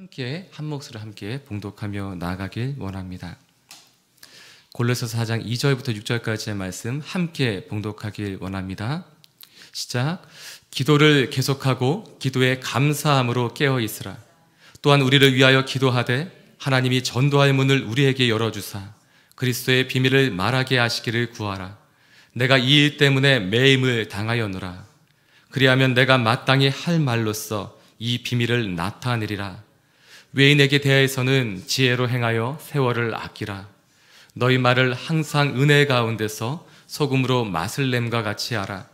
함께 한 목소리로 함께 봉독하며 나아가길 원합니다. 골로새서 4장 2절부터 6절까지의 말씀 함께 봉독하길 원합니다. 시작. 기도를 계속하고 기도에 감사함으로 깨어 있으라. 또한 우리를 위하여 기도하되 하나님이 전도할 문을 우리에게 열어주사 그리스도의 비밀을 말하게 하시기를 구하라. 내가 이 일 때문에 매임을 당하였노라. 그리하면 내가 마땅히 할 말로써 이 비밀을 나타내리라. 외인에게 대하여서는 지혜로 행하여 세월을 아끼라. 너희 말을 항상 은혜 가운데서 소금으로 맛을 냄과 같이 하라.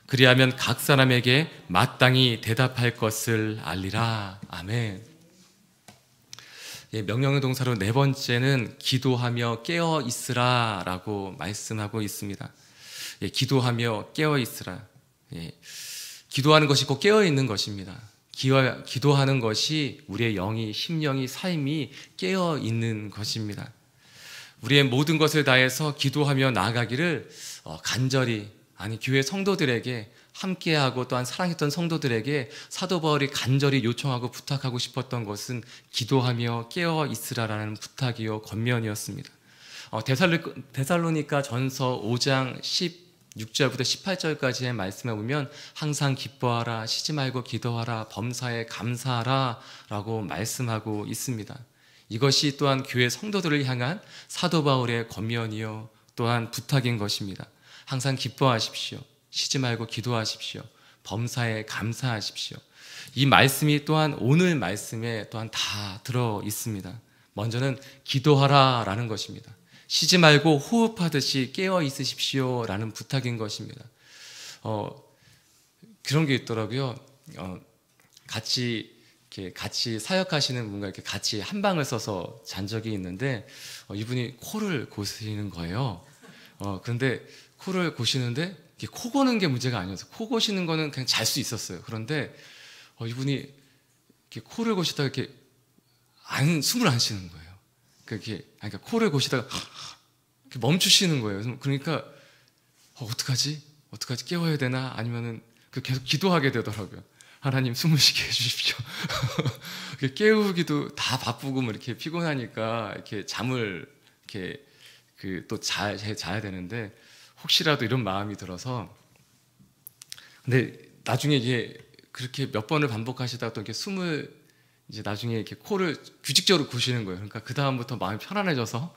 그리하면 각 사람에게 마땅히 대답할 것을 알리라. 아멘. 명령의 동사로 네 번째는 기도하며 깨어 있으라 라고 말씀하고 있습니다. 기도하며 깨어 있으라. 기도하는 것이 꼭 깨어 있는 것입니다. 기도하는 것이 우리의 영이, 심령이, 삶이 깨어 있는 것입니다. 우리의 모든 것을 다해서 기도하며 나아가기를 간절히, 아니 교회 성도들에게, 함께하고 또한 사랑했던 성도들에게 사도 바울이 간절히 요청하고 부탁하고 싶었던 것은 기도하며 깨어 있으라라는 부탁이요 권면이었습니다. 데살로니가 전서 5장 16절부터 18절까지의 말씀에 보면 항상 기뻐하라, 쉬지 말고 기도하라, 범사에 감사하라 라고 말씀하고 있습니다. 이것이 또한 교회 성도들을 향한 사도 바울의 권면이요 또한 부탁인 것입니다. 항상 기뻐하십시오. 쉬지 말고 기도하십시오. 범사에 감사하십시오. 이 말씀이 또한 오늘 말씀에 또한 다 들어 있습니다. 먼저는 기도하라 라는 것입니다. 쉬지 말고 호흡하듯이 깨어 있으십시오 라는 부탁인 것입니다. 그런 게 있더라고요. 같이 사역하시는 분과 이렇게 같이 한 방을 써서 잔 적이 있는데 이분이 코를 고시는 거예요. 그런데 코를 고시는데 코 고는 게 문제가 아니었어요. 코 고시는 거는 그냥 잘 수 있었어요. 그런데 이분이 이렇게 코를 고시다가 이렇게 숨을 안 쉬는 거예요. 그러니까 코를 고시다가 이렇게 멈추시는 거예요. 그러니까 어떡하지? 깨워야 되나? 아니면은 계속 기도하게 되더라고요. 하나님 숨을 쉬게 해주십시오. 깨우기도 다 바쁘고 이렇게 피곤하니까 이렇게 잠을 이렇게 또 자야 되는데 혹시라도 이런 마음이 들어서, 근데 나중에 이게 그렇게 몇 번을 반복하시다가 또 이렇게 숨을 이제 나중에 이렇게 코를 규칙적으로 고시는 거예요. 그러니까 그 다음부터 마음이 편안해져서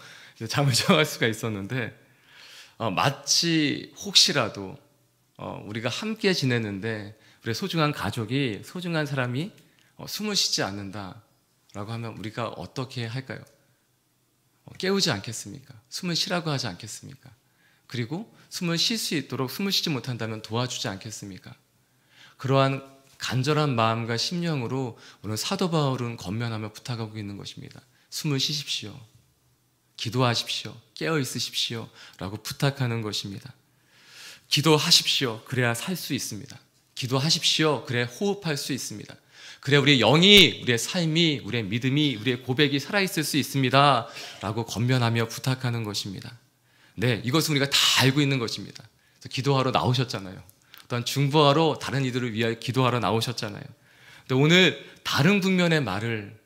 잠을 청할 수가 있었는데 마치 혹시라도 우리가 함께 지내는데 우리 소중한 가족이, 소중한 사람이 숨을 쉬지 않는다라고 하면 우리가 어떻게 할까요? 깨우지 않겠습니까? 숨을 쉬라고 하지 않겠습니까? 그리고 숨을 쉴 수 있도록 숨을 쉬지 못한다면 도와주지 않겠습니까? 그러한 간절한 마음과 심령으로 오늘 사도 바울은 권면하며 부탁하고 있는 것입니다. 숨을 쉬십시오. 기도하십시오. 깨어 있으십시오. 라고 부탁하는 것입니다. 기도하십시오. 그래야 살 수 있습니다. 기도하십시오. 그래야 호흡할 수 있습니다. 그래야 우리의 영이, 우리의 삶이, 우리의 믿음이, 우리의 고백이 살아있을 수 있습니다. 라고 권면하며 부탁하는 것입니다. 네, 이것은 우리가 다 알고 있는 것입니다. 그래서 기도하러 나오셨잖아요. 또한 중보하러, 다른 이들을 위하여 기도하러 나오셨잖아요. 근데 오늘 다른 국면의 말을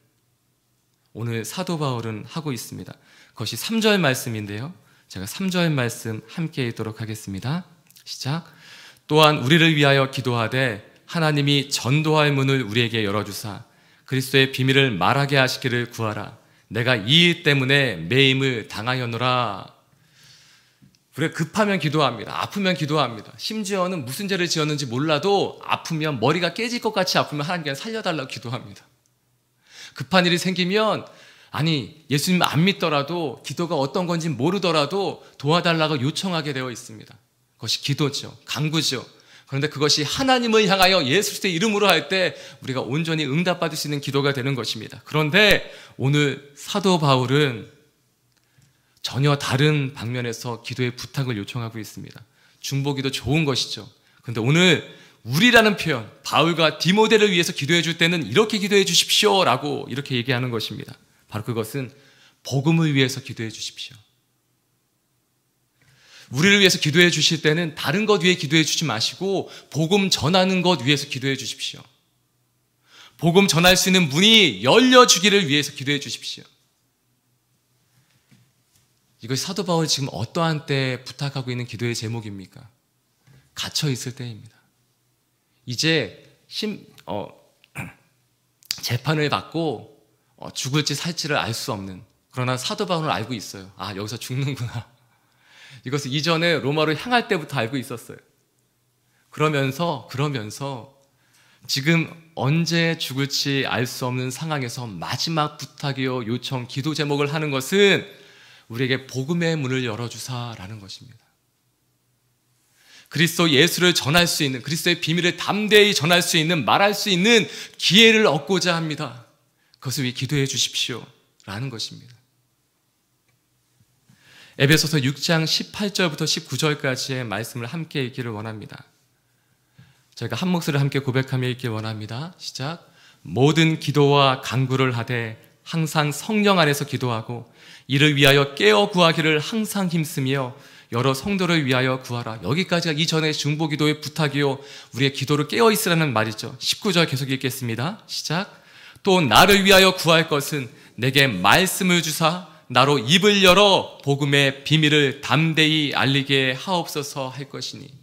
오늘 사도 바울은 하고 있습니다. 그것이 3절 말씀인데요. 제가 3절 말씀 함께 읽도록 하겠습니다. 시작. 또한 우리를 위하여 기도하되 하나님이 전도할 문을 우리에게 열어주사 그리스도의 비밀을 말하게 하시기를 구하라. 내가 이 일 때문에 매임을 당하였노라. 우리가 급하면 기도합니다. 아프면 기도합니다. 심지어는 무슨 죄를 지었는지 몰라도 아프면, 머리가 깨질 것 같이 아프면 하나님께 살려달라고 기도합니다. 급한 일이 생기면, 아니 예수님 안 믿더라도, 기도가 어떤 건지 모르더라도 도와달라고 요청하게 되어 있습니다. 그것이 기도죠. 간구죠. 그런데 그것이 하나님을 향하여 예수 그리스도의 이름으로 할 때 우리가 온전히 응답받을 수 있는 기도가 되는 것입니다. 그런데 오늘 사도 바울은 전혀 다른 방면에서 기도의 부탁을 요청하고 있습니다. 중보기도 좋은 것이죠. 그런데 오늘 우리라는 표현, 바울과 디모데를 위해서 기도해 줄 때는 이렇게 기도해 주십시오 라고 이렇게 얘기하는 것입니다. 바로 그것은 복음을 위해서 기도해 주십시오. 우리를 위해서 기도해 주실 때는 다른 것 위해 기도해 주지 마시고 복음 전하는 것 위해서 기도해 주십시오. 복음 전할 수 있는 문이 열려주기를 위해서 기도해 주십시오. 이것이 사도 바울이 지금 어떠한 때에 부탁하고 있는 기도의 제목입니까? 갇혀 있을 때입니다. 이제 재판을 받고 죽을지 살지를 알 수 없는, 그러나 사도 바울은 알고 있어요. 아, 여기서 죽는구나. 이것을 이전에 로마로 향할 때부터 알고 있었어요. 그러면서 지금 언제 죽을지 알 수 없는 상황에서 마지막 부탁이요, 요청, 기도 제목을 하는 것은 우리에게 복음의 문을 열어주사라는 것입니다. 그리스도 예수를 전할 수 있는, 그리스도의 비밀을 담대히 전할 수 있는, 말할 수 있는 기회를 얻고자 합니다. 그것을 위해 기도해 주십시오 라는 것입니다. 에베소서 6장 18절부터 19절까지의 말씀을 함께 읽기를 원합니다. 저희가 한 목소리를 함께 고백하며 읽기 원합니다. 시작. 모든 기도와 간구를 하되 항상 성령 안에서 기도하고 이를 위하여 깨어 구하기를 항상 힘쓰며 여러 성도를 위하여 구하라. 여기까지가 이전의 중보기도의 부탁이요, 우리의 기도를 깨어 있으라는 말이죠. 19절 계속 읽겠습니다. 시작. 또 나를 위하여 구할 것은 내게 말씀을 주사 나로 입을 열어 복음의 비밀을 담대히 알리게 하옵소서 할 것이니.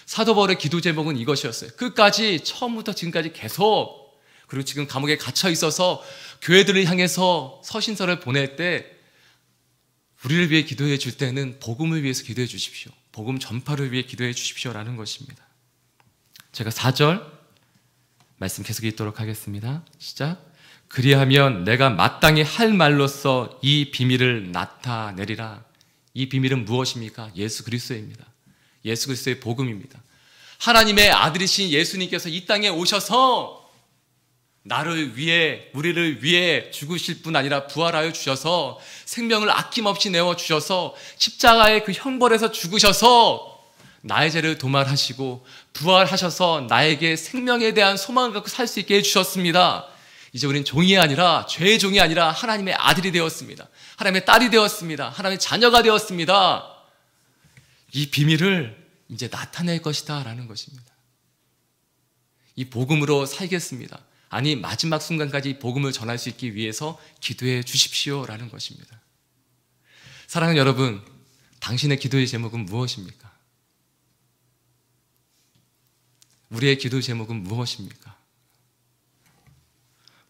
사도 바울의 기도 제목은 이것이었어요. 끝까지, 처음부터 지금까지 계속, 그리고 지금 감옥에 갇혀 있어서 교회들을 향해서 서신서를 보낼 때 우리를 위해 기도해 줄 때는 복음을 위해서 기도해 주십시오. 복음 전파를 위해 기도해 주십시오라는 것입니다. 제가 4절 말씀 계속 읽도록 하겠습니다. 시작. 그리하면 내가 마땅히 할 말로써 이 비밀을 나타내리라. 이 비밀은 무엇입니까? 예수 그리스도입니다. 예수 그리스도의 복음입니다. 하나님의 아들이신 예수님께서 이 땅에 오셔서 나를 위해, 우리를 위해 죽으실 뿐 아니라 부활하여 주셔서 생명을 아낌없이 내어주셔서 십자가의 그 형벌에서 죽으셔서 나의 죄를 도말하시고 부활하셔서 나에게 생명에 대한 소망을 갖고 살 수 있게 해주셨습니다. 이제 우리는 종이 아니라, 죄의 종이 아니라 하나님의 아들이 되었습니다. 하나님의 딸이 되었습니다. 하나님의 자녀가 되었습니다. 이 비밀을 이제 나타낼 것이다 라는 것입니다. 이 복음으로 살겠습니다. 아니, 마지막 순간까지 복음을 전할 수 있기 위해서 기도해 주십시오라는 것입니다. 사랑하는 여러분, 당신의 기도의 제목은 무엇입니까? 우리의 기도 제목은 무엇입니까?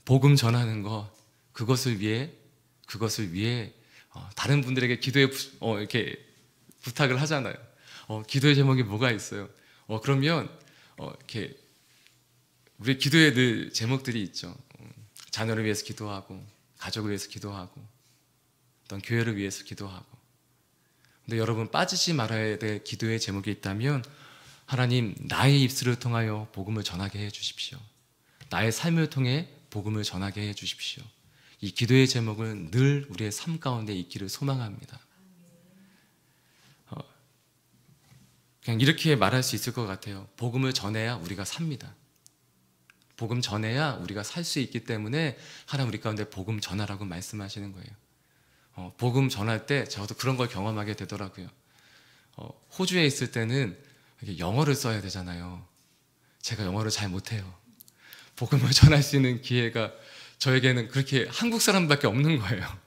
복음 전하는 것, 그것을 위해 다른 분들에게 기도에 이렇게 부탁을 하잖아요. 기도의 제목이 뭐가 있어요? 그러면 이렇게 우리 기도의 늘 제목들이 있죠. 자녀를 위해서 기도하고, 가족을 위해서 기도하고, 어떤 교회를 위해서 기도하고. 근데 여러분, 빠지지 말아야 될 기도의 제목이 있다면, 하나님, 나의 입술을 통하여 복음을 전하게 해 주십시오. 나의 삶을 통해 복음을 전하게 해 주십시오. 이 기도의 제목은 늘 우리의 삶 가운데 있기를 소망합니다. 그냥 이렇게 말할 수 있을 것 같아요. 복음을 전해야 우리가 삽니다. 복음 전해야 우리가 살 수 있기 때문에 하나님 우리 가운데 복음 전하라고 말씀하시는 거예요. 복음 전할 때 저도 그런 걸 경험하게 되더라고요. 호주에 있을 때는 영어를 써야 되잖아요. 제가 영어를 잘 못해요. 복음을 전할 수 있는 기회가 저에게는 그렇게 한국 사람밖에 없는 거예요.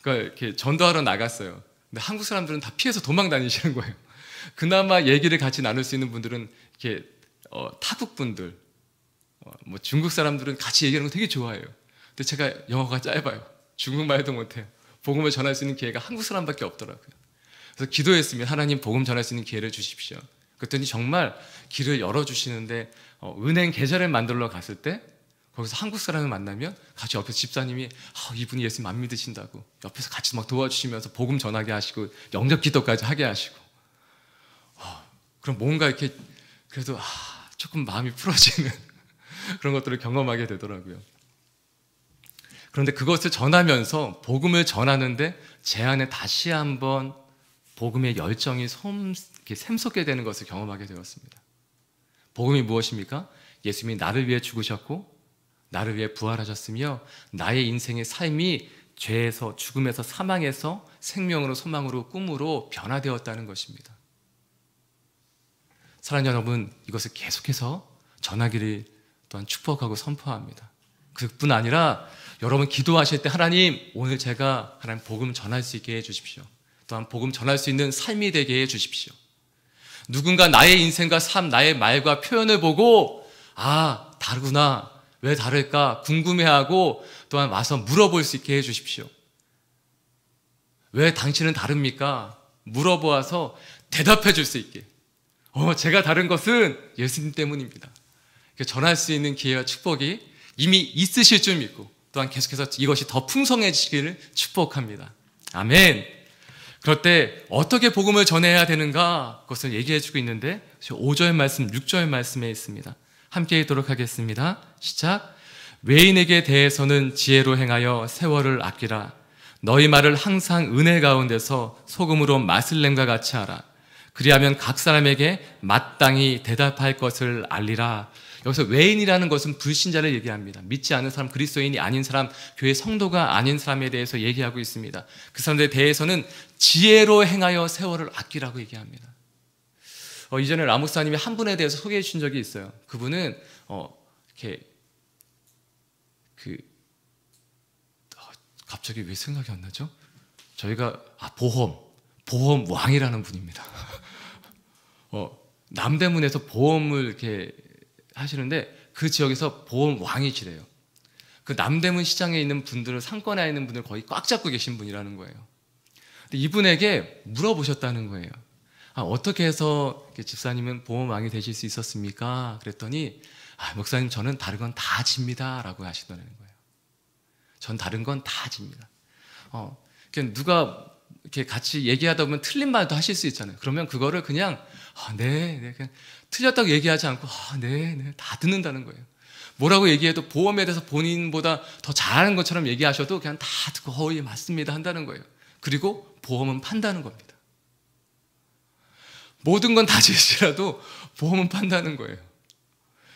그러니까 이렇게 전도하러 나갔어요. 근데 한국 사람들은 다 피해서 도망 다니시는 거예요. 그나마 얘기를 같이 나눌 수 있는 분들은 이렇게 타국 분들, 뭐 중국 사람들은 같이 얘기하는 거 되게 좋아해요. 근데 제가 영어가 짧아요. 중국말도 못해요. 복음을 전할 수 있는 기회가 한국 사람밖에 없더라고요. 그래서 기도했으면 하나님 복음 전할 수 있는 기회를 주십시오. 그랬더니 정말 길을 열어주시는데 은행 계좌를 만들러 갔을 때 거기서 한국 사람을 만나면 같이 옆에서 집사님이 이분이 예수님 안 믿으신다고 옆에서 같이 막 도와주시면서 복음 전하게 하시고 영접 기도까지 하게 하시고 그럼 뭔가 이렇게 그래도 조금 마음이 풀어지는 그런 것들을 경험하게 되더라고요. 그런데 그것을 전하면서 복음을 전하는데 제 안에 다시 한번 복음의 열정이 샘솟게 되는 것을 경험하게 되었습니다. 복음이 무엇입니까? 예수님이 나를 위해 죽으셨고 나를 위해 부활하셨으며 나의 인생의 삶이 죄에서, 죽음에서, 사망에서 생명으로, 소망으로, 꿈으로 변화되었다는 것입니다. 사랑하는 여러분, 이것을 계속해서 전하기를 또한 축복하고 선포합니다. 그뿐 아니라 여러분 기도하실 때 하나님 오늘 제가 하나님 복음 전할 수 있게 해주십시오. 또한 복음 전할 수 있는 삶이 되게 해주십시오. 누군가 나의 인생과 삶, 나의 말과 표현을 보고 아 다르구나, 왜 다를까 궁금해하고 또한 와서 물어볼 수 있게 해주십시오. 왜 당신은 다릅니까? 물어보아서 대답해 줄 수 있게. 제가 다른 것은 예수님 때문입니다. 전할 수 있는 기회와 축복이 이미 있으실 줄 믿고 또한 계속해서 이것이 더 풍성해지기를 축복합니다. 아멘. 그럴 때 어떻게 복음을 전해야 되는가 그것을 얘기해 주고 있는데 5절 말씀, 6절 말씀에 있습니다. 함께 읽도록 하겠습니다. 시작. 외인에게 대해서는 지혜로 행하여 세월을 아끼라. 너희 말을 항상 은혜 가운데서 소금으로 맛을 냄과 같이 하라. 그리하면 각 사람에게 마땅히 대답할 것을 알리라. 여기서 외인이라는 것은 불신자를 얘기합니다. 믿지 않은 사람, 그리스도인이 아닌 사람, 교회 성도가 아닌 사람에 대해서 얘기하고 있습니다. 그 사람들에 대해서는 지혜로 행하여 세월을 아끼라고 얘기합니다. 이전에 라목사님이 한 분에 대해서 소개해 주신 적이 있어요. 그분은 이렇게 갑자기 왜 생각이 안 나죠? 저희가 보험 왕이라는 분입니다. 남대문에서 보험을 이렇게 하시는데 그 지역에서 보험 왕이시래요. 그 남대문 시장에 있는 분들을, 상권에 있는 분들 거의 꽉 잡고 계신 분이라는 거예요. 근데 이분에게 물어보셨다는 거예요. 어떻게 해서 집사님은 보험 왕이 되실 수 있었습니까? 그랬더니 목사님 저는 다른 건 다 집니다 라고 하시더라는 거예요. 전 다른 건 다 집니다. 누가 이렇게 같이 얘기하다 보면 틀린 말도 하실 수 있잖아요. 그러면 그거를 그냥 네, 그냥 틀렸다고 얘기하지 않고 네, 다 듣는다는 거예요. 뭐라고 얘기해도 보험에 대해서 본인보다 더 잘하는 것처럼 얘기하셔도 그냥 다 듣고 예 맞습니다 한다는 거예요. 그리고 보험은 판다는 겁니다. 모든 건 다 제시라도 보험은 판다는 거예요.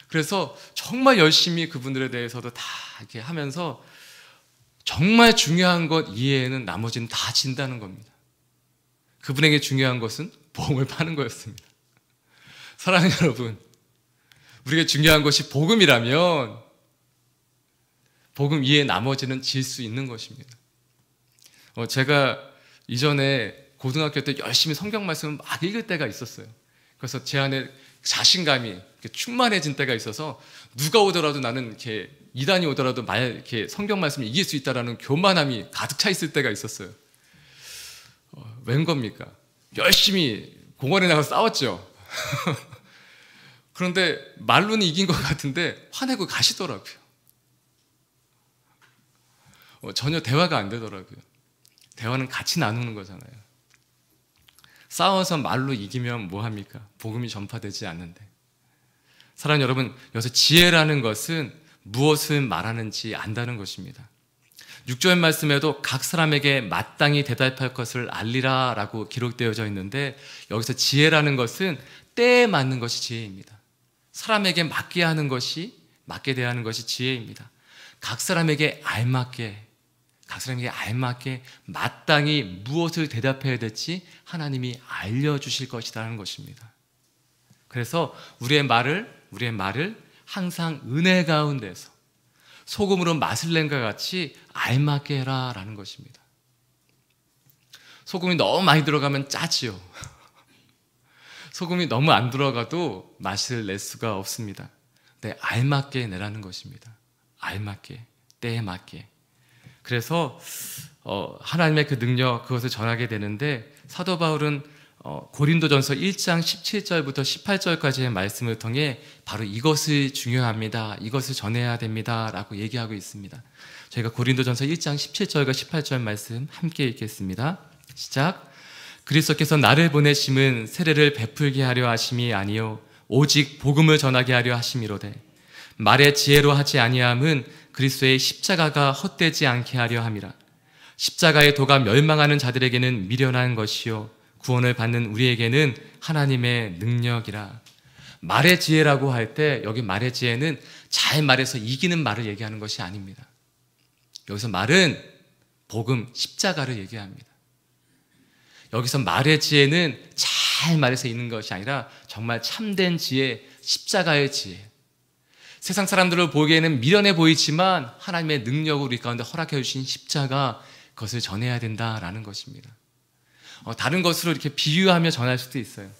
그래서 정말 열심히 그분들에 대해서도 다 이렇게 하면서 정말 중요한 것 이외에는 나머지는 다 진다는 겁니다. 그분에게 중요한 것은 보험을 파는 거였습니다. 사랑하는 여러분, 우리에게 중요한 것이 복음이라면 복음 이외에 나머지는 질 수 있는 것입니다. 제가 이전에 고등학교 때 열심히 성경 말씀을 막 읽을 때가 있었어요. 그래서 제 안에 자신감이 충만해진 때가 있어서 누가 오더라도 나는 이렇게 이단이 오더라도 이렇게 성경 말씀을 이길 수 있다라는 교만함이 가득 차 있을 때가 있었어요. 웬 겁니까? 열심히 공원에 나가서 싸웠죠. 그런데 말로는 이긴 것 같은데 화내고 가시더라고요. 전혀 대화가 안 되더라고요. 대화는 같이 나누는 거잖아요. 싸워서 말로 이기면 뭐합니까? 복음이 전파되지 않는데. 사랑하는 여러분, 여기서 지혜라는 것은 무엇을 말하는지 안다는 것입니다. 6절 말씀에도 각 사람에게 마땅히 대답할 것을 알리라 라고 기록되어져 있는데 여기서 지혜라는 것은 때에 맞는 것이 지혜입니다. 사람에게 맞게 하는 것이, 맞게 대하는 것이 지혜입니다. 각 사람에게 알맞게 마땅히 무엇을 대답해야 될지 하나님이 알려주실 것이라는 것입니다. 그래서 우리의 말을 항상 은혜 가운데서 소금으로 맛을 낸과 같이 알맞게 해라 라는 것입니다. 소금이 너무 많이 들어가면 짜지요. 소금이 너무 안 들어가도 맛을 낼 수가 없습니다. 근데 알맞게 내라는 것입니다. 알맞게, 때에 맞게. 그래서 하나님의 그 능력, 그것을 전하게 되는데 사도 바울은 고린도전서 1장 17절부터 18절까지의 말씀을 통해 바로 이것이 중요합니다. 이것을 전해야 됩니다. 라고 얘기하고 있습니다. 저희가 고린도전서 1장 17절과 18절 말씀 함께 읽겠습니다. 시작. 그리스도께서 나를 보내심은 세례를 베풀게 하려 하심이 아니요 오직 복음을 전하게 하려 하심이로되 말의 지혜로 하지 아니함은 그리스도의 십자가가 헛되지 않게 하려 함이라. 십자가의 도가 멸망하는 자들에게는 미련한 것이요 구원을 받는 우리에게는 하나님의 능력이라. 말의 지혜라고 할 때 여기 말의 지혜는 잘 말해서 이기는 말을 얘기하는 것이 아닙니다. 여기서 말은 복음, 십자가를 얘기합니다. 여기서 말의 지혜는 잘 말해서 있는 것이 아니라 정말 참된 지혜, 십자가의 지혜. 세상 사람들을 보기에는 미련해 보이지만 하나님의 능력으로 우리 가운데 허락해 주신 십자가, 그것을 전해야 된다라는 것입니다. 다른 것으로 이렇게 비유하며 전할 수도 있어요.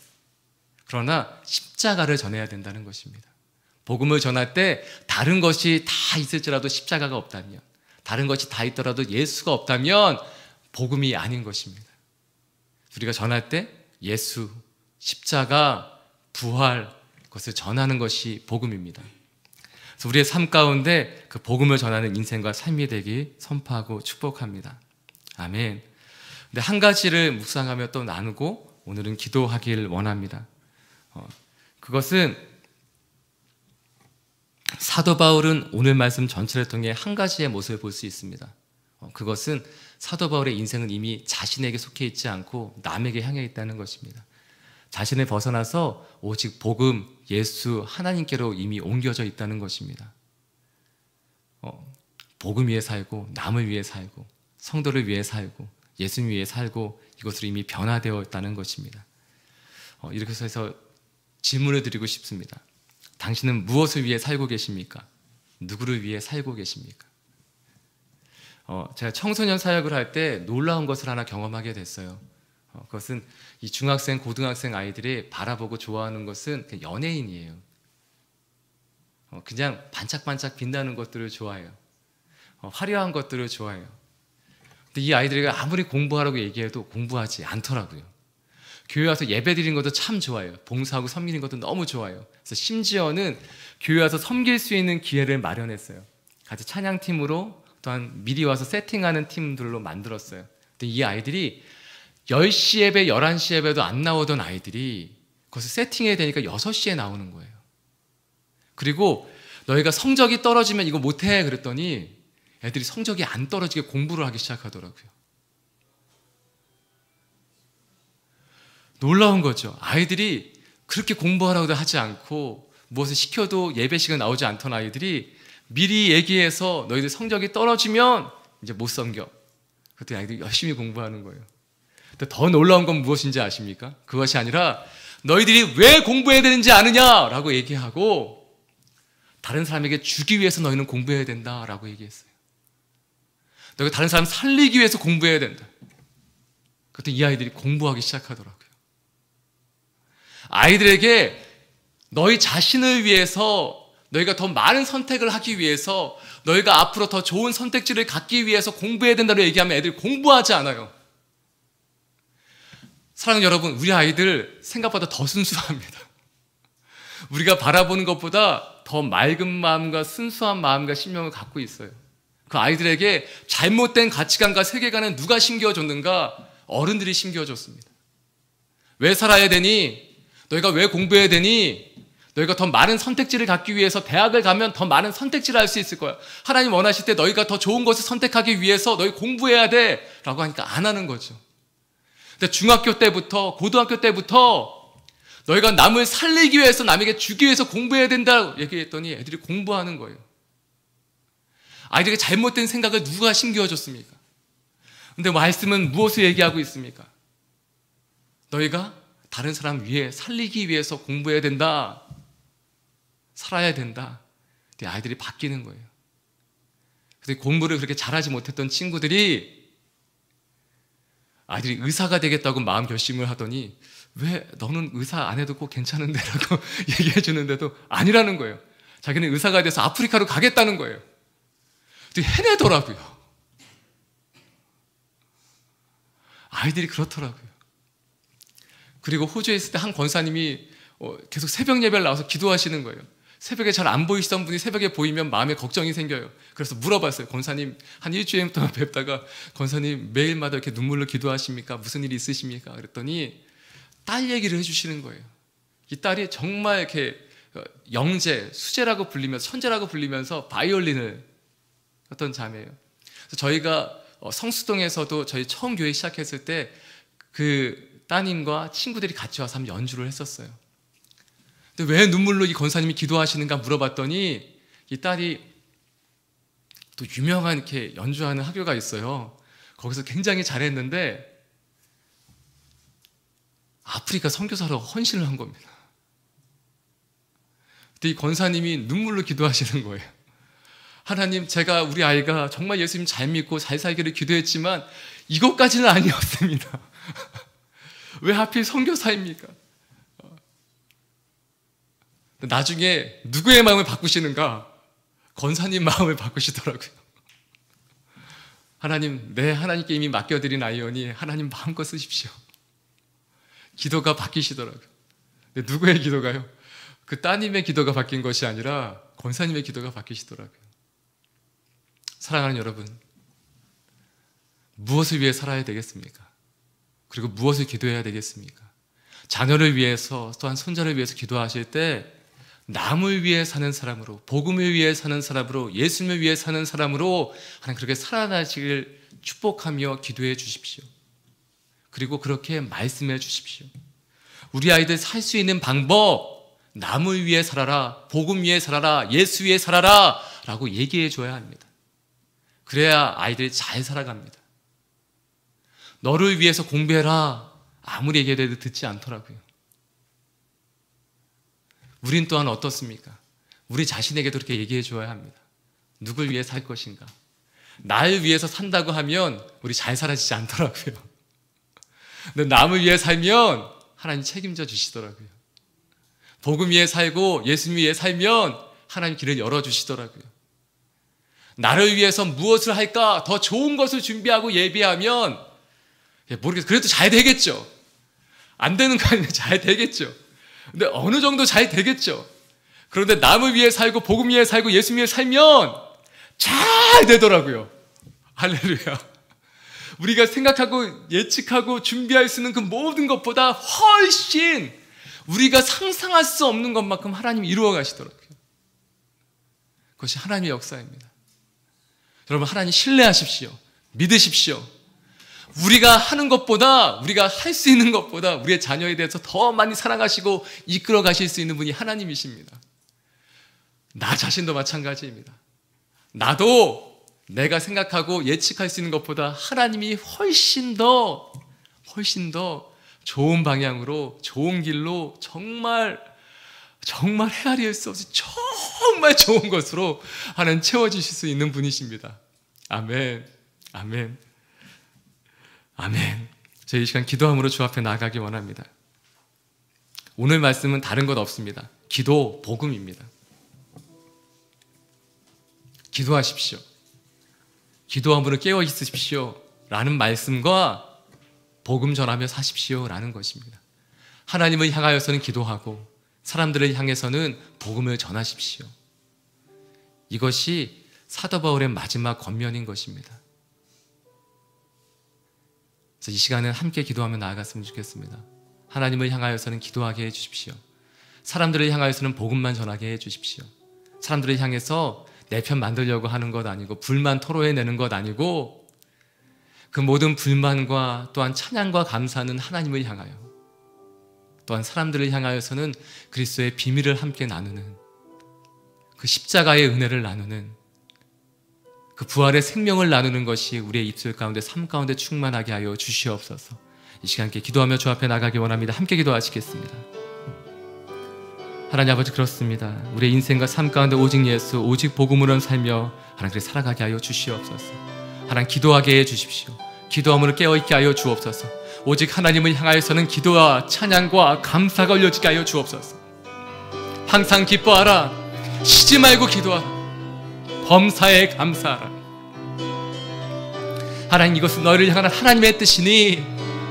그러나 십자가를 전해야 된다는 것입니다. 복음을 전할 때 다른 것이 다 있을지라도 십자가가 없다면, 다른 것이 다 있더라도 예수가 없다면 복음이 아닌 것입니다. 우리가 전할 때 예수, 십자가, 부활, 그것을 전하는 것이 복음입니다. 그래서 우리의 삶 가운데 그 복음을 전하는 인생과 삶이 되기 선포하고 축복합니다. 아멘. 근데 한 가지를 묵상하며 또 나누고 오늘은 기도하길 원합니다. 그것은 사도 바울은 오늘 말씀 전체를 통해 한 가지의 모습을 볼 수 있습니다. 그것은 사도 바울의 인생은 이미 자신에게 속해 있지 않고 남에게 향해 있다는 것입니다. 자신을 벗어나서 오직 복음, 예수, 하나님께로 이미 옮겨져 있다는 것입니다. 복음 위에 살고, 남을 위해 살고, 성도를 위해 살고, 예수님 위해 살고, 이것으로 이미 변화되어 있다는 것입니다. 이렇게 해서 질문을 드리고 싶습니다. 당신은 무엇을 위해 살고 계십니까? 누구를 위해 살고 계십니까? 제가 청소년 사역을 할 때 놀라운 것을 하나 경험하게 됐어요. 그것은 이 중학생, 고등학생 아이들이 바라보고 좋아하는 것은 연예인이에요. 그냥 반짝반짝 빛나는 것들을 좋아해요. 화려한 것들을 좋아해요. 근데 이 아이들이 아무리 공부하라고 얘기해도 공부하지 않더라고요. 교회 와서 예배 드리는 것도 참 좋아해요. 봉사하고 섬기는 것도 너무 좋아해요. 그래서 심지어는 교회 와서 섬길 수 있는 기회를 마련했어요. 같이 찬양팀으로, 또한 미리 와서 세팅하는 팀들로 만들었어요. 근데 이 아이들이 10시 예배, 11시 예배도 안 나오던 아이들이 그것을 세팅해야 되니까 6시에 나오는 거예요. 그리고 너희가 성적이 떨어지면 이거 못해 그랬더니 애들이 성적이 안 떨어지게 공부를 하기 시작하더라고요. 놀라운 거죠. 아이들이 그렇게 공부하라고도 하지 않고 무엇을 시켜도 예배 시간 나오지 않던 아이들이 미리 얘기해서 너희들 성적이 떨어지면 이제 못 섬겨. 그때 아이들이 열심히 공부하는 거예요. 근데 더 놀라운 건 무엇인지 아십니까? 그것이 아니라 너희들이 왜 공부해야 되는지 아느냐라고 얘기하고 다른 사람에게 주기 위해서 너희는 공부해야 된다라고 얘기했어요. 너희가 다른 사람 살리기 위해서 공부해야 된다. 그때 이 아이들이 공부하기 시작하더라고요. 아이들에게 너희 자신을 위해서, 너희가 더 많은 선택을 하기 위해서, 너희가 앞으로 더 좋은 선택지를 갖기 위해서 공부해야 된다고 얘기하면 애들이 공부하지 않아요. 사랑하는 여러분, 우리 아이들 생각보다 더 순수합니다. 우리가 바라보는 것보다 더 맑은 마음과 순수한 마음과 심령을 갖고 있어요. 그 아이들에게 잘못된 가치관과 세계관은 누가 심겨줬는가? 어른들이 심겨줬습니다. 왜 살아야 되니? 너희가 왜 공부해야 되니? 너희가 더 많은 선택지를 갖기 위해서 대학을 가면 더 많은 선택지를 할 수 있을 거야. 하나님 원하실 때 너희가 더 좋은 것을 선택하기 위해서 너희 공부해야 돼 라고 하니까 안 하는 거죠. 근데 중학교 때부터, 고등학교 때부터 너희가 남을 살리기 위해서, 남에게 주기 위해서 공부해야 된다고 얘기했더니 애들이 공부하는 거예요. 아이들에게 잘못된 생각을 누가 심겨줬습니까? 근데 말씀은 무엇을 얘기하고 있습니까? 너희가 다른 사람 위해 살리기 위해서 공부해야 된다. 살아야 된다. 근데 아이들이 바뀌는 거예요. 근데 공부를 그렇게 잘하지 못했던 친구들이 아이들이 의사가 되겠다고 마음 결심을 하더니 왜 너는 의사 안 해도 꼭 괜찮은데 라고 얘기해 주는데도 아니라는 거예요. 자기는 의사가 돼서 아프리카로 가겠다는 거예요. 근데 해내더라고요. 아이들이 그렇더라고요. 그리고 호주에 있을 때 한 권사님이 계속 새벽 예배를 나와서 기도하시는 거예요. 새벽에 잘 안 보이시던 분이 새벽에 보이면 마음에 걱정이 생겨요. 그래서 물어봤어요. 권사님, 한 일주일 동안 뵙다가 권사님 매일마다 이렇게 눈물로 기도하십니까? 무슨 일이 있으십니까? 그랬더니 딸 얘기를 해주시는 거예요. 이 딸이 정말 이렇게 영재, 수재라고 불리면서, 천재라고 불리면서 바이올린을 했던 자매예요. 그래서 저희가 성수동에서도 저희 처음 교회 시작했을 때 그 따님과 친구들이 같이 와서 한번 연주를 했었어요. 근데 왜 눈물로 이 권사님이 기도하시는가 물어봤더니 이 딸이 또 유명한 이렇게 연주하는 학교가 있어요. 거기서 굉장히 잘했는데 아프리카 선교사로 헌신을 한 겁니다. 그때 이 권사님이 눈물로 기도하시는 거예요. 하나님, 제가 우리 아이가 정말 예수님 잘 믿고 잘 살기를 기도했지만 이것까지는 아니었습니다. 왜 하필 선교사입니까? 나중에 누구의 마음을 바꾸시는가? 권사님 마음을 바꾸시더라고요. 하나님, 네, 하나님께 이미 맡겨드린 아이오니 하나님 마음껏 쓰십시오. 기도가 바뀌시더라고요. 근데 누구의 기도가요? 그 따님의 기도가 바뀐 것이 아니라 권사님의 기도가 바뀌시더라고요. 사랑하는 여러분, 무엇을 위해 살아야 되겠습니까? 그리고 무엇을 기도해야 되겠습니까? 자녀를 위해서, 또한 손자를 위해서 기도하실 때 남을 위해 사는 사람으로, 복음을 위해 사는 사람으로, 예수님을 위해 사는 사람으로 하나님 그렇게 살아나시길 축복하며 기도해 주십시오. 그리고 그렇게 말씀해 주십시오. 우리 아이들 살 수 있는 방법, 남을 위해 살아라, 복음 위해 살아라, 예수 위해 살아라 라고 얘기해 줘야 합니다. 그래야 아이들이 잘 살아갑니다. 너를 위해서 공부해라, 아무리 얘기해도 듣지 않더라고요. 우린 또한 어떻습니까? 우리 자신에게도 그렇게 얘기해 줘야 합니다. 누굴 위해 살 것인가? 나를 위해서 산다고 하면 우리 잘 살아지지 않더라고요. 근데 남을 위해 살면 하나님 책임져 주시더라고요. 복음 위해 살고 예수님 위해 살면 하나님 길을 열어주시더라고요. 나를 위해서 무엇을 할까? 더 좋은 것을 준비하고 예비하면 모르겠어요. 그래도 잘 되겠죠. 안 되는 거 아니에요. 잘 되겠죠. 근데 어느 정도 잘 되겠죠. 그런데 남을 위해 살고 복음 위해 살고 예수 위해 살면 잘 되더라고요. 할렐루야. 우리가 생각하고 예측하고 준비할 수 있는 그 모든 것보다 훨씬 우리가 상상할 수 없는 것만큼 하나님이 이루어 가시더라고요. 그것이 하나님의 역사입니다. 여러분, 하나님 신뢰하십시오. 믿으십시오. 우리가 하는 것보다, 우리가 할 수 있는 것보다 우리의 자녀에 대해서 더 많이 사랑하시고 이끌어 가실 수 있는 분이 하나님이십니다. 나 자신도 마찬가지입니다. 나도 내가 생각하고 예측할 수 있는 것보다 하나님이 훨씬 더 좋은 방향으로, 좋은 길로, 정말 헤아릴 수 없이 정말 좋은 것으로 하나님 채워주실 수 있는 분이십니다. 아멘, 아멘, 아멘. 저희 이 시간 기도함으로 주 앞에 나아가기 원합니다. 오늘 말씀은 다른 것 없습니다. 기도, 복음입니다. 기도하십시오. 기도함으로 깨어 있으십시오 라는 말씀과 복음 전하며 사십시오 라는 것입니다. 하나님을 향하여서는 기도하고 사람들을 향해서는 복음을 전하십시오. 이것이 사도 바울의 마지막 권면인 것입니다. 그래서 이 시간은 함께 기도하며 나아갔으면 좋겠습니다. 하나님을 향하여서는 기도하게 해주십시오. 사람들을 향하여서는 복음만 전하게 해주십시오. 사람들을 향해서 내 편 만들려고 하는 것 아니고 불만 토로해내는 것 아니고 그 모든 불만과 또한 찬양과 감사는 하나님을 향하여, 또한 사람들을 향하여서는 그리스도의 비밀을 함께 나누는, 그 십자가의 은혜를 나누는, 그 부활의 생명을 나누는 것이 우리의 입술 가운데, 삶 가운데 충만하게 하여 주시옵소서. 이 시간 함께 기도하며 주 앞에 나가기 원합니다. 함께 기도하시겠습니다. 하나님 아버지, 그렇습니다. 우리의 인생과 삶 가운데 오직 예수, 오직 복음으로 살며 하나님 살아가게 하여 주시옵소서. 하나님 기도하게 해 주십시오. 기도함으로 깨어있게 하여 주옵소서. 오직 하나님을 향하여서는 기도와 찬양과 감사가 올려지게 하여 주옵소서. 항상 기뻐하라. 쉬지 말고 기도하라. 범사에 감사하라. 하나님, 이것은 너희를 향한 하나님의 뜻이니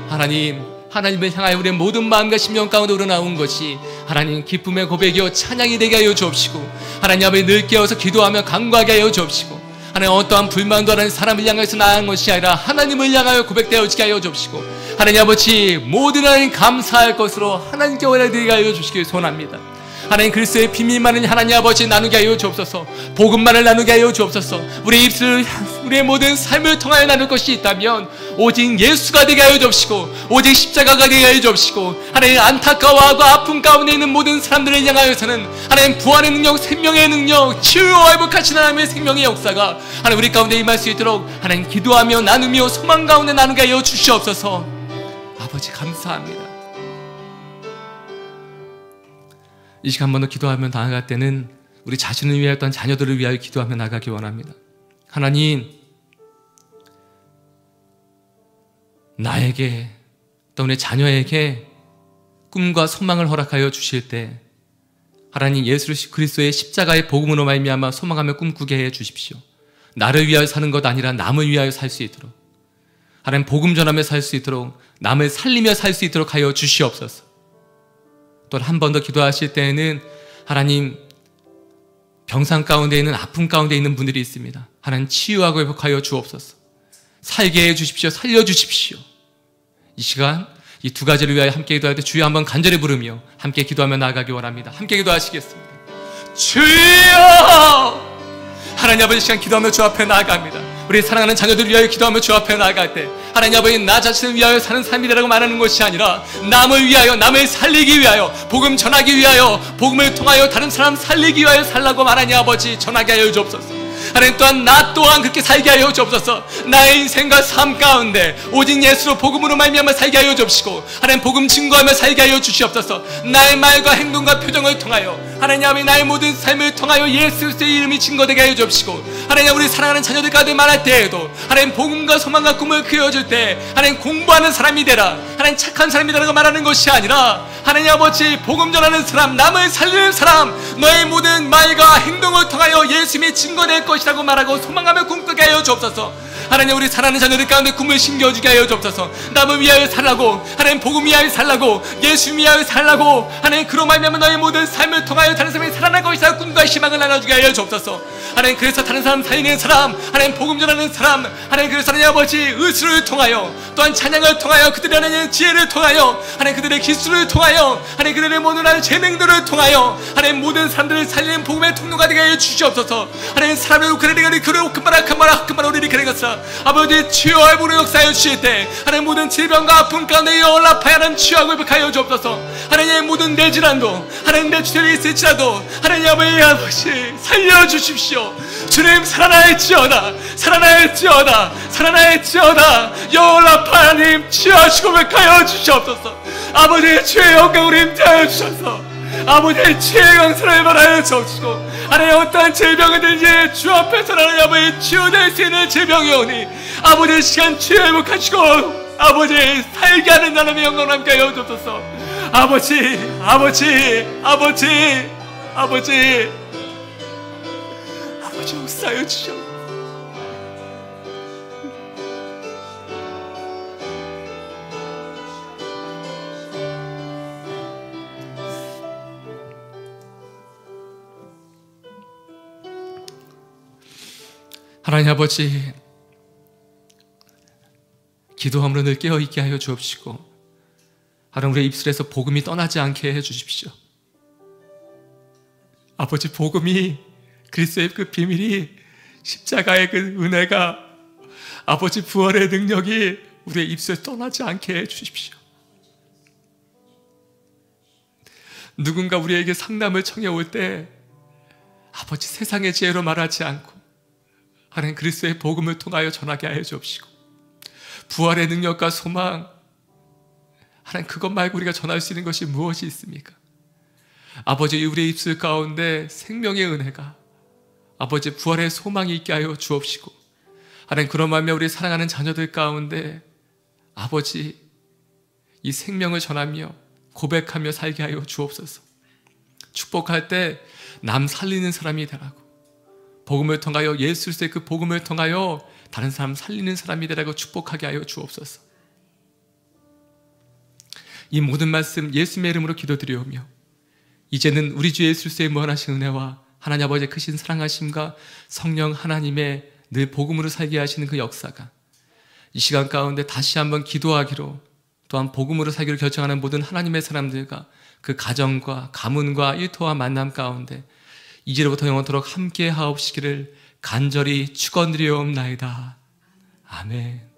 하나님을 향하여 우리의 모든 마음과 심령 가운데 우러나온 것이 하나님 기쁨의 고백이요 찬양이 되게 하여 주옵시고, 하나님 아버지 늘 깨어서 기도하며 간구하게 하여 주옵시고, 하나님 어떠한 불만도 하는 사람을 향해서 나아간 것이 아니라 하나님을 향하여 고백되어지게 하여 주옵시고, 하나님 아버지 모든 하나님 감사할 것으로 하나님께 원하게 하여 주시길 소원합니다. 하나님 그리스도의 비밀만을 하나님 아버지 나누게 하여 주옵소서. 복음만을 나누게 하여 주옵소서. 우리의 입술, 우리의 모든 삶을 통하여 나눌 것이 있다면 오직 예수가 되게 하여 주옵시고, 오직 십자가가 되게 하여 주옵시고, 하나님 안타까워하고 아픔 가운데 있는 모든 사람들을 향하여서는 하나님 부활의 능력, 생명의 능력, 치유와 회복하시는 하나님의 생명의 역사가 하나님 우리 가운데 임할 수 있도록 하나님 기도하며 나누며 소망 가운데 나누게 하여 주시옵소서. 아버지 감사합니다. 이 시간 한 번 더 기도하며 나아갈 때는 우리 자신을 위하여 또한 자녀들을 위하여 기도하며 나가기 원합니다. 하나님, 나에게 또 우리 자녀에게 꿈과 소망을 허락하여 주실 때 하나님 예수 그리스도의 십자가의 복음으로 말미암아 소망하며 꿈꾸게 해 주십시오. 나를 위하여 사는 것 아니라 남을 위하여 살 수 있도록, 하나님 복음 전하며 살 수 있도록, 남을 살리며 살 수 있도록 하여 주시옵소서. 또 한 번 더 기도하실 때에는 하나님 병상 가운데 있는, 아픔 가운데 있는 분들이 있습니다. 하나님 치유하고 회복하여 주옵소서. 살게 해 주십시오. 살려주십시오. 이 시간 이 두 가지를 위하여 함께 기도할 때 주여 한번 간절히 부르며 함께 기도하며 나아가기 원합니다. 함께 기도하시겠습니다. 주여! 하나님 아버지, 시간 기도하며 주 앞에 나아갑니다. 우리 사랑하는 자녀들을 위하여 기도하며 주 앞에 나아갈 때 하나님 아버지, 나 자신을 위하여 사는 삶이라고 말하는 것이 아니라 남을 위하여, 남을 살리기 위하여, 복음 전하기 위하여, 복음을 통하여 다른 사람 살리기 위하여 살라고 하나님 아버지 전하게 하여 주옵소서. 하나님 또한 나 또한 그렇게 살게 하여 주옵소서. 나의 인생과 삶 가운데 오직 예수로 복음으로 말미암아 살게 하여 주옵시고, 하나님 복음 증거하며 살게 하여 주시옵소서. 나의 말과 행동과 표정을 통하여 하나님 아버지, 나의 모든 삶을 통하여 예수 그리스도의 이름이 증거되게 하여 주옵시고, 하나님 우리 사랑하는 자녀들 가운데 말할 때에도 하나님 복음과 소망과 꿈을 그려줄 때 하나님 공부하는 사람이 되라, 하나님 착한 사람이 되라고 말하는 것이 아니라 하나님 아버지 복음 전하는 사람, 남을 살리는 사람, 너의 모든 말과 행동을 통하여 예수님이 증거될 것이라고 말하고 소망하며 꿈꾸게 하여 주옵소서. 하나님 우리 사랑하는 자녀들 가운데 꿈을 심겨주게 하여 주옵소서. 남을 위하여 살라고, 하나님 복음 위하여 살라고, 예수 위하여 살라고, 하나님 그로 말미암아 너의 모든 삶을 통하여 다른 사람이 살아날 것이라 꿈과 희망을 나눠주게 하여 주옵소서. 하나님 그래서 다른 사람 살리는 사람, 하나님 복음 전하는 사람, 하나님 그래서 하나님 아버지 의술을 통하여, 또한 찬양을 통하여, 그들의 하나님 지혜를 통하여, 하나님 그들의 기술을 통하여, 하나님 그들의 모든 하나님 재능들을 통하여 하나님 모든 사람들을 살리는 복음의 통로가 되게 하여 주시옵소서. 하나님 사람을 우크라리가리 그를 금마라 우리를 그래갔사 아버지 치유와 부르 역사하여 주실 때 하나님 모든 질병과 아픔 가운데 연락하여 하나님 치유하고 회복하여 주옵소서. 하나님의 모든 내 질환도, 하나님 내 주들이 있을지라도 하나님 아버지 살려주십시오. 주님 살아나있지어다, 살아나있지어다, 살아나있지어다. 연락하여 하나님 치유하시고 회복하여 주시옵소서. 아버지 주의 영광을 임재하여 주셔서 아버지의 치유의 강선을 말하여 주옵시고, 하나님 어떠한 질병이든지 주 앞에서 하나님 아버지 치유될 수 있는 질병이 오니 아버지 시간 치유 회복하시고 아버지 살게 하는 하나님의 영광을 함께 하여 주옵소서. 아버지 역사하여 주시옵소서. 하나님 아버지, 기도함으로 늘 깨어있게 하여 주옵시고, 하나님 우리의 입술에서 복음이 떠나지 않게 해주십시오. 아버지 복음이, 그리스도의 그 비밀이, 십자가의 그 은혜가, 아버지 부활의 능력이 우리의 입술에 떠나지 않게 해주십시오. 누군가 우리에게 상담을 청해올 때 아버지 세상의 지혜로 말하지 않고 하나님 그리스도의 복음을 통하여 전하게 하여 주옵시고, 부활의 능력과 소망, 하나님 그것 말고 우리가 전할 수 있는 것이 무엇이 있습니까? 아버지 우리의 입술 가운데 생명의 은혜가, 아버지 부활의 소망이 있게 하여 주옵시고, 하나님 그런 마음에 우리 사랑하는 자녀들 가운데 아버지 이 생명을 전하며 고백하며 살게 하여 주옵소서. 축복할 때 남 살리는 사람이 되라고, 복음을 통하여 예수 그리스도의 그 복음을 통하여 다른 사람 살리는 사람이 되라고 축복하게 하여 주옵소서. 이 모든 말씀 예수님의 이름으로 기도드리오며, 이제는 우리 주 예수 그리스도의 무한하신 은혜와 하나님 아버지의 크신 사랑하심과 성령 하나님의 늘 복음으로 살게 하시는 그 역사가 이 시간 가운데 다시 한번 기도하기로, 또한 복음으로 살기로 결정하는 모든 하나님의 사람들과 그 가정과 가문과 일터와 만남 가운데 이제로부터 영원토록 함께 하옵시기를 간절히 축원드리옵나이다. 아멘.